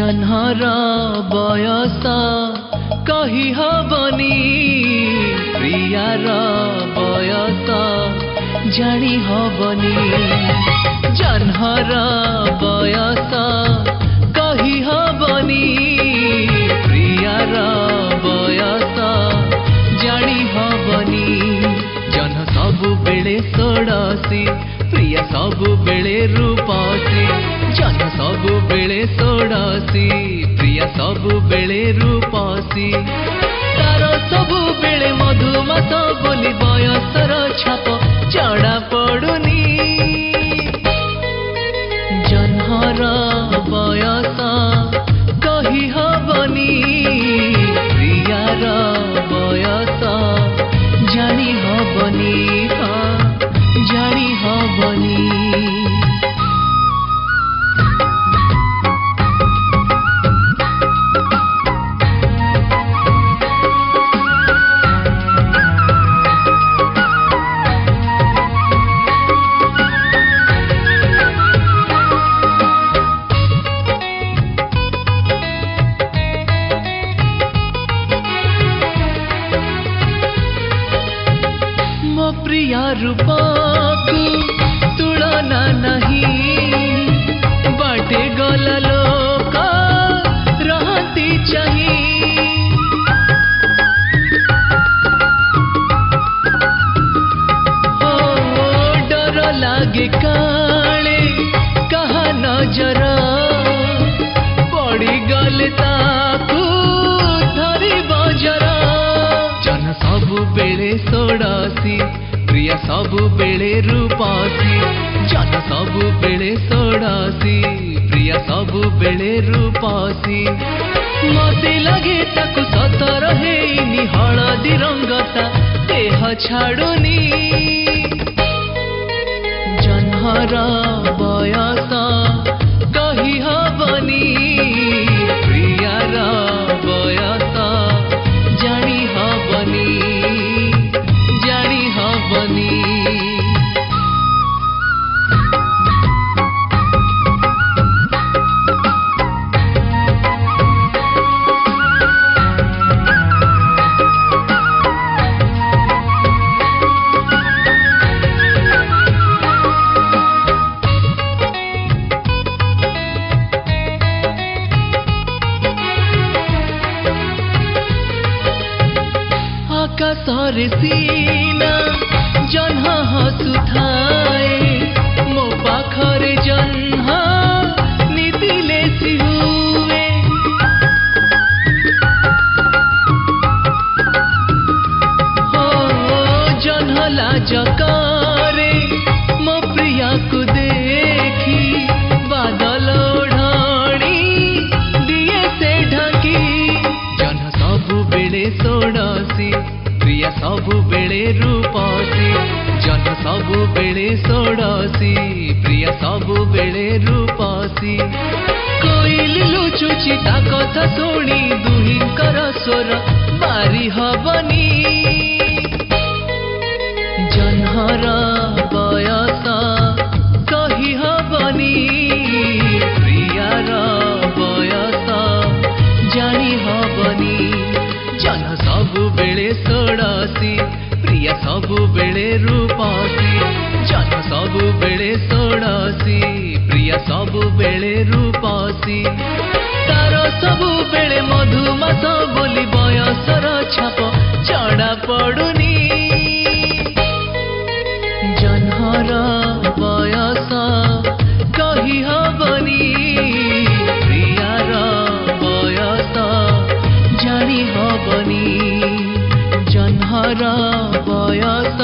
जन्हर बयस कही हबनी प्रियार बयस जानी हबनी जन्हर बयस कही हबनी प्रियार बयस जानी हबनी जन सबु बेले सोड़सी प्रिया सबु बेले रूपसी जन सबु बेले सोड़सी प्रिया सबु बेले रूपसी तार सबु बेले मधुमास बोली बयसर छाप जड़ा पड़ुनी जन्हर बयस कही हबनी प्रियार बयस जानी हबनी जानी हबनी प्रिया रूपा को तुलना नहीं बाटे गला लोक रहती चाहिए डर लागे काले कहा नजर पड़ी गले ताकू धरी बजर जन सबु बेले सोड़सी प्रिया सबु बेले रूपसी जन सबु बेले सोड़सी प्रिया सबु बेले रूपसी मते लगे ताकु सतर हेनी हलदी रंगता देह छाड़ुनी जन्हर बयस कही हबनी प्रियार बयस जानी हबनी जानी हबनी आकाशर सीना जन्ह हसुथाए मो पाखरे जन्ह नीतिले सिहुए हो जन्ह लाज करे मो प्रिया को देखी बादल ओढ़नी दिए से ढकी जन्ह सबु बेले सोड़सी प्रिया सबु बेले रूपसी जन सबु बेले सोड़सी प्रिया सबु बेले रूपसी कोइल लुचुची ता कथा शुणी दुहिंकर स्वर बारी हबनी जन्हर बयस कही हबनी प्रियार बयस जानी हबनी जन सबु बेले सोड़सी प्रिया सबु बेले रूपसी जन सबु बेले सोड़सी प्रिया सबु बेले रूपसी तार सबु बेले मधुमास बोली बयसर छाप जड़ा पड़ुनी जन्हर बयस कही हबनी प्रियार बयस जानी हबनी जन्हर बयस